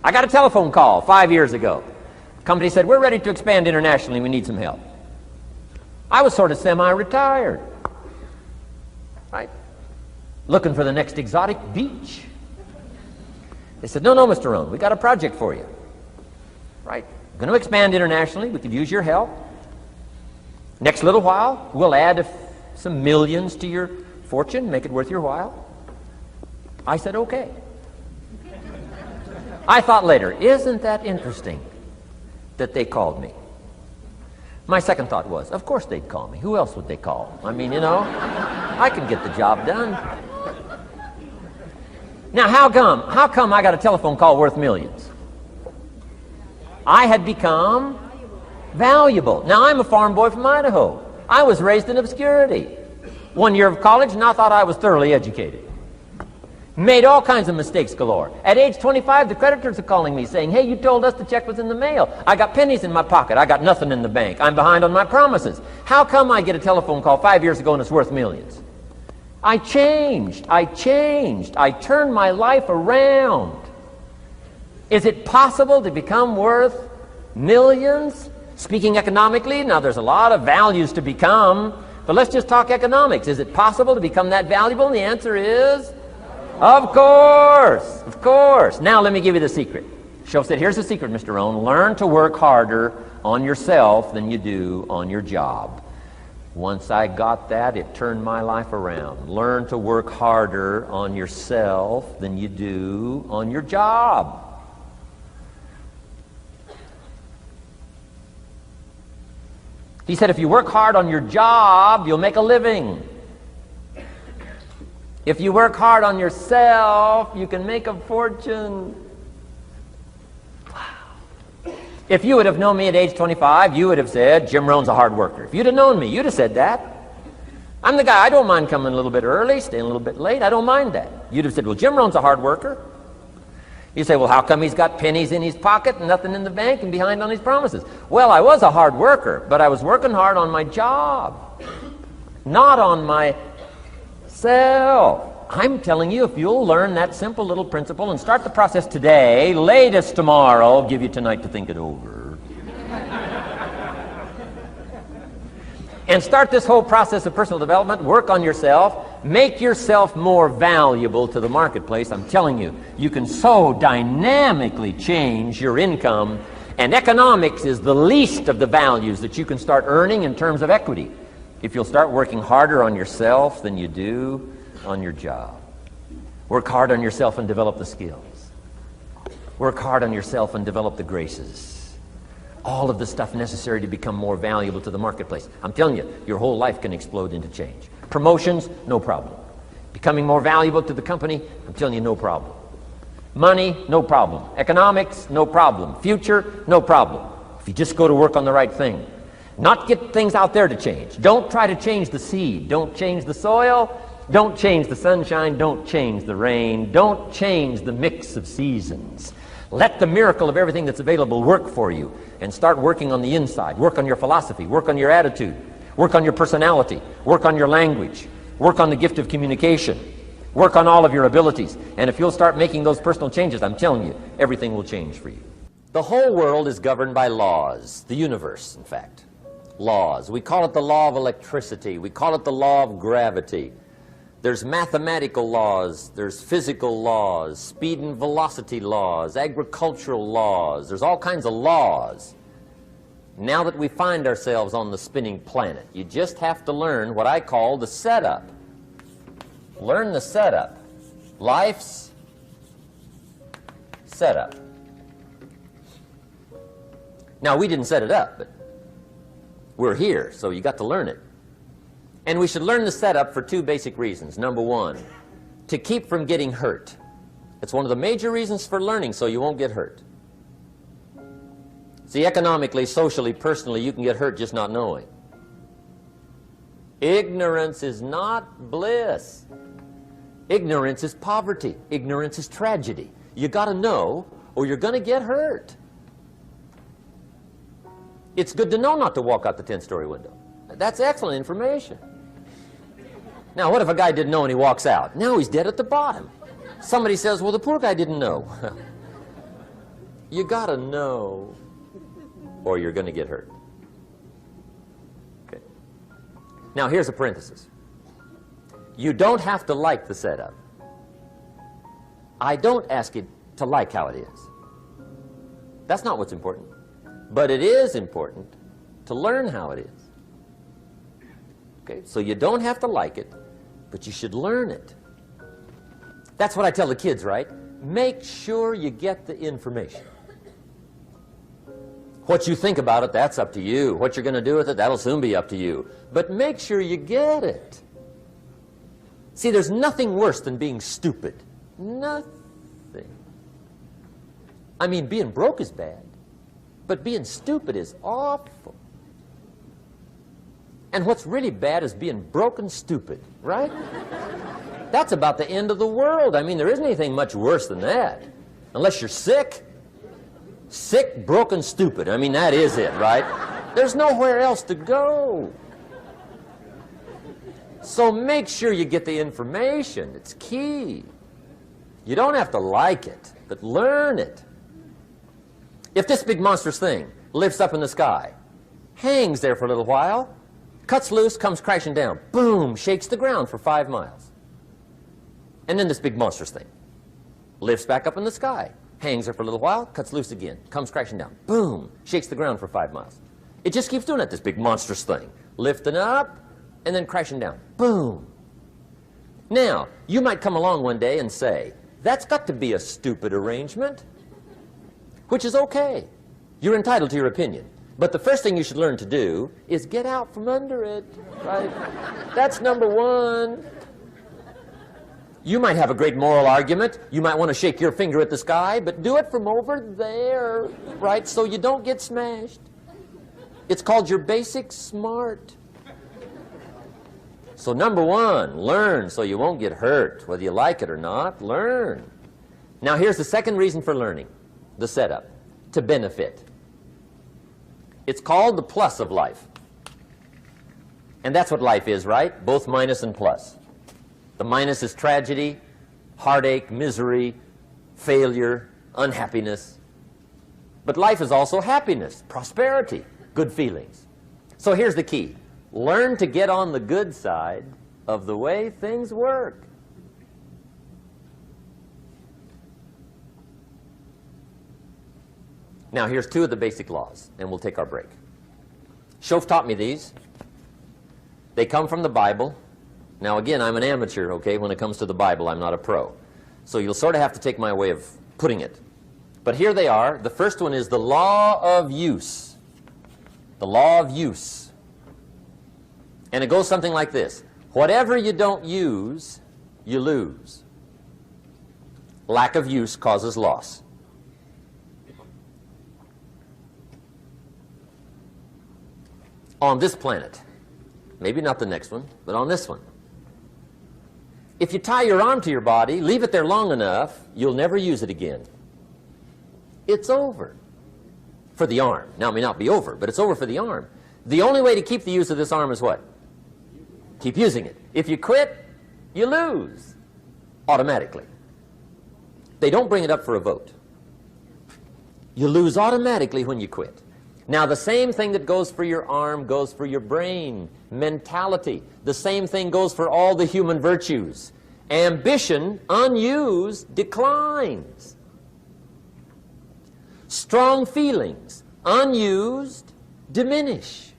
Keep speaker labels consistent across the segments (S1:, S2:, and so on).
S1: I got a telephone call 5 years ago. The company said, we're ready to expand internationally. We need some help. I was sort of semi-retired, right? Looking for the next exotic beach. They said, no, Mr. Rohn, we got a project for you, right? We're going to expand internationally. We could use your help. Next little while, we'll add some millions to your fortune, make it worth your while. I said, okay. I thought later, isn't that interesting that they called me? My second thought was, of course they'd call me. Who else would they call? I mean, you know, I can get the job done. Now, how come I got a telephone call worth millions? I had become valuable. Now, I'm a farm boy from Idaho. I was raised in obscurity. 1 year of college, and I thought I was thoroughly educated. Made all kinds of mistakes galore. At age 25, the creditors are calling me saying, hey, you told us the check was in the mail. I got pennies in my pocket. I got nothing in the bank. I'm behind on my promises. How come I get a telephone call 5 years ago and it's worth millions? I changed. I turned my life around. Is it possible to become worth millions? Speaking economically, now there's a lot of values to become, but let's just talk economics. Is it possible to become that valuable? And the answer is, of course, of course. Now let me give you the secret. Shoaff said, here's the secret, Mr. Rohn. Learn to work harder on yourself than you do on your job. Once I got that, it turned my life around. Learn to work harder on yourself than you do on your job. He said, if you work hard on your job, you'll make a living. If you work hard on yourself, you can make a fortune. Wow. If you would have known me at age 25, you would have said, Jim Rohn's a hard worker. If you'd have known me, you'd have said that. I'm the guy, I don't mind coming a little bit early, staying a little bit late. I don't mind that. You'd have said, well, Jim Rohn's a hard worker. You say, well, how come he's got pennies in his pocket and nothing in the bank and behind on his promises? Well, I was a hard worker, but I was working hard on my job, not on myself. I'm telling you, if you'll learn that simple little principle and start the process today, latest tomorrow, I'll give you tonight to think it over. And start this whole process of personal development, work on yourself, make yourself more valuable to the marketplace. I'm telling you, you can so dynamically change your income, and economics is the least of the values that you can start earning in terms of equity if you'll start working harder on yourself than you do on your job. Work hard on yourself and develop the skills. Work hard on yourself and develop the graces. All of the stuff necessary to become more valuable to the marketplace. I'm telling you, your whole life can explode into change. Promotions, no problem. Becoming more valuable to the company, I'm telling you, no problem. Money, no problem. Economics, no problem. Future, no problem. If you just go to work on the right thing. Not get things out there to change. Don't try to change the seed. Don't change the soil. Don't change the sunshine. Don't change the rain. Don't change the mix of seasons. Let the miracle of everything that's available work for you, and start working on the inside. Work on your philosophy. Work on your attitude. Work on your personality. Work on your language. Work on the gift of communication. Work on all of your abilities. And if you'll start making those personal changes, I'm telling you, everything will change for you. The whole world is governed by laws. The universe, in fact. Laws. We call it the law of electricity. We call it the law of gravity. There's mathematical laws, there's physical laws, speed and velocity laws, agricultural laws. There's all kinds of laws. Now that we find ourselves on the spinning planet, you just have to learn what I call the setup. Learn the setup. Life's setup. Now, we didn't set it up, but we're here, so you got to learn it. And we should learn the setup for two basic reasons. Number one, to keep from getting hurt. It's one of the major reasons for learning, so you won't get hurt. See, economically, socially, personally, you can get hurt just not knowing. Ignorance is not bliss. Ignorance is poverty. Ignorance is tragedy. You got to know, or you're going to get hurt. It's good to know not to walk out the 10-story window. That's excellent information. Now, what if a guy didn't know and he walks out? Now he's dead at the bottom. Somebody says, well, the poor guy didn't know. You got to know, or you're going to get hurt. Okay. Now, here's a parenthesis. You don't have to like the setup. I don't ask you to like how it is. That's not what's important. But it is important to learn how it is. Okay, so you don't have to like it, but you should learn it. That's what I tell the kids, right? Make sure you get the information. What you think about it, that's up to you. What you're going to do with it, that'll soon be up to you. But make sure you get it. See, there's nothing worse than being stupid. Nothing. I mean, being broke is bad, but being stupid is awful. And what's really bad is being broken stupid, right? That's about the end of the world. I mean, there isn't anything much worse than that. Unless you're sick. Sick, broken, stupid. I mean, that is it, right? There's nowhere else to go. So make sure you get the information. It's key. You don't have to like it, but learn it. If this big monstrous thing lifts up in the sky, hangs there for a little while, cuts loose, comes crashing down, boom, shakes the ground for 5 miles. And then this big monstrous thing lifts back up in the sky, hangs there for a little while, cuts loose again, comes crashing down, boom, shakes the ground for 5 miles. It just keeps doing that, this big monstrous thing, lifting up and then crashing down, boom. Now, you might come along one day and say, that's got to be a stupid arrangement, which is okay. You're entitled to your opinion. But the first thing you should learn to do is get out from under it, right? That's number one. You might have a great moral argument. You might want to shake your finger at the sky, but do it from over there, right? So you don't get smashed. It's called your basic smart. So number one, learn so you won't get hurt. Whether you like it or not, learn. Now here's the second reason for learning, the setup, to benefit. It's called the plus of life. And that's what life is, right? Both minus and plus. The minus is tragedy, heartache, misery, failure, unhappiness. But life is also happiness, prosperity, good feelings. So here's the key. Learn to get on the good side of the way things work. Now, here's 2 of the basic laws, and we'll take our break. Schoaf taught me these. They come from the Bible. Now, again, I'm an amateur, okay? When it comes to the Bible, I'm not a pro. So you'll sort of have to take my way of putting it. But here they are. The first one is the law of use. The law of use. And it goes something like this. Whatever you don't use, you lose. Lack of use causes loss. On this planet, maybe not the next one, but on this one, if you tie your arm to your body, leave it there long enough, you'll never use it again. It's over for the arm. Now, it may not be over, but it's over for the arm. The only way to keep the use of this arm is what? Keep using it. If you quit, you lose automatically. They don't bring it up for a vote. You lose automatically when you quit. Now, the same thing that goes for your arm goes for your brain, mentality. The same thing goes for all the human virtues. Ambition, unused, declines. Strong feelings, unused, diminish.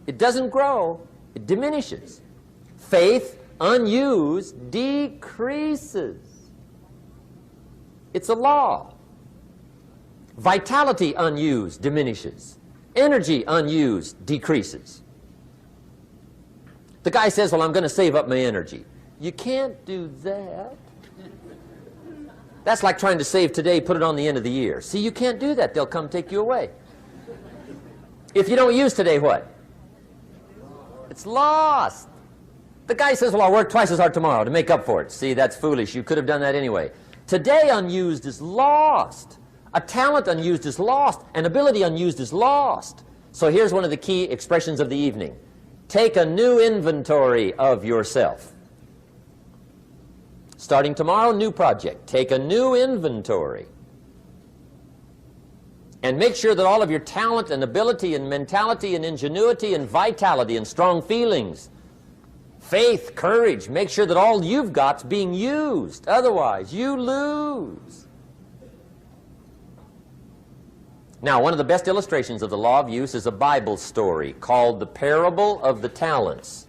S1: It doesn't grow, it diminishes. Faith, unused, decreases. It's a law. Vitality, unused, diminishes. Energy, unused, decreases. The guy says, well, I'm going to save up my energy. You can't do that. That's like trying to save today, put it on the end of the year. See, you can't do that. They'll come take you away. If you don't use today, what? It's lost. The guy says, well, I'll work twice as hard tomorrow to make up for it. See, that's foolish. You could have done that anyway. Today, unused is lost. A talent unused is lost. An ability unused is lost. So here's one of the key expressions of the evening. Take a new inventory of yourself. Starting tomorrow, new project. Take a new inventory. And make sure that all of your talent and ability and mentality and ingenuity and vitality and strong feelings, faith, courage, make sure that all you've got's being used. Otherwise, you lose. Now, one of the best illustrations of the law of use is a Bible story called the Parable of the Talents.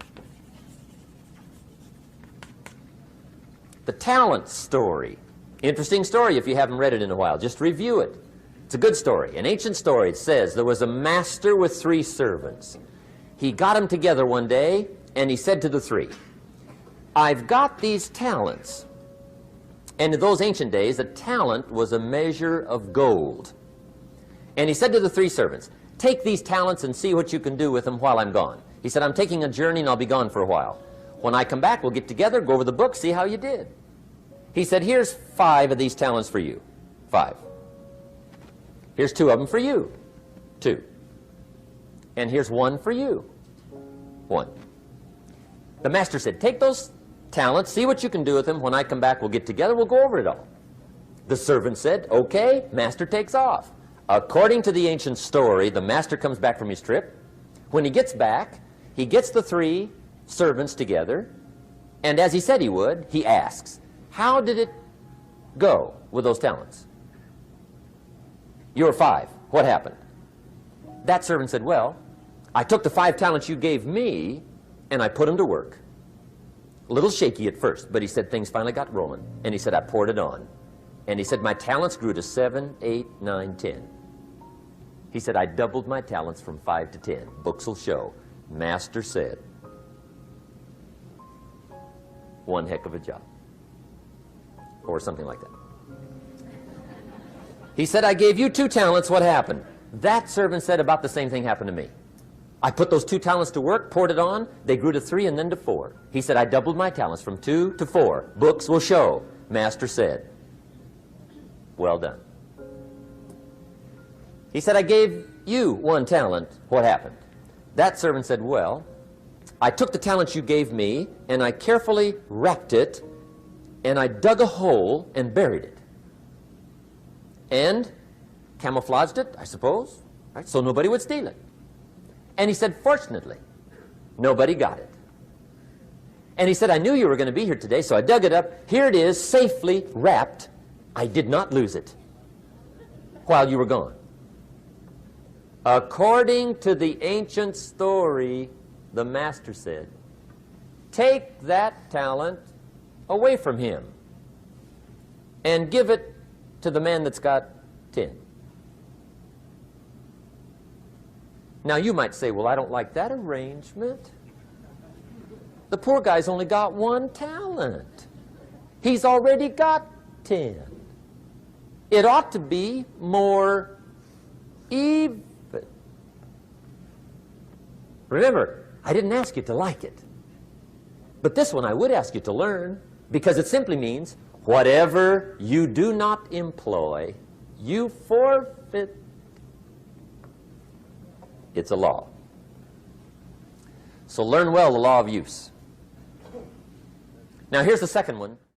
S1: The talent story. Interesting story if you haven't read it in a while. Just review it. It's a good story. An ancient story. It says there was a master with 3 servants. He got them together one day and he said to the 3, I've got these talents. And in those ancient days, a talent was a measure of gold. And he said to the 3 servants, take these talents and see what you can do with them while I'm gone. He said, I'm taking a journey and I'll be gone for a while. When I come back, we'll get together, go over the book, see how you did. He said, here's 5 of these talents for you. 5. Here's 2 of them for you. 2. And here's 1 for you. 1. The master said, take those talents, see what you can do with them. When I come back, we'll get together, we'll go over it all. The servant said, okay. Master takes off. According to the ancient story, the master comes back from his trip. When he gets back, he gets the 3 servants together, and as he said he would, he asks, how did it go with those talents? You were 5. What happened? That servant said, well, I took the 5 talents you gave me and I put them to work. A little shaky at first, but he said things finally got rolling. And he said, I poured it on. And he said, my talents grew to 7, 8, 9, 10. He said, I doubled my talents from 5 to 10. Books will show. Master said, one heck of a job. Or something like that. He said, I gave you 2 talents, what happened? That servant said, about the same thing happened to me. I put those 2 talents to work, poured it on, they grew to 3 and then to 4. He said, I doubled my talents from 2 to 4. Books will show. Master said, well done. He said, I gave you 1 talent, what happened? That servant said, well, I took the talents you gave me and I carefully wrapped it and I dug a hole and buried it. And camouflaged it, I suppose, right, so nobody would steal it. And he said, fortunately, nobody got it. And he said, I knew you were going to be here today, so I dug it up. Here it is, safely wrapped. I did not lose it while you were gone. According to the ancient story, the master said, take that talent away from him and give it to the man that's got 10. Now you might say, well, I don't like that arrangement. The poor guy's only got 1 talent. He's already got 10. It ought to be more even. Remember, I didn't ask you to like it. But this one I would ask you to learn, because it simply means whatever you do not employ, you forfeit. It's a law. So learn well the law of use. Now here's the second one.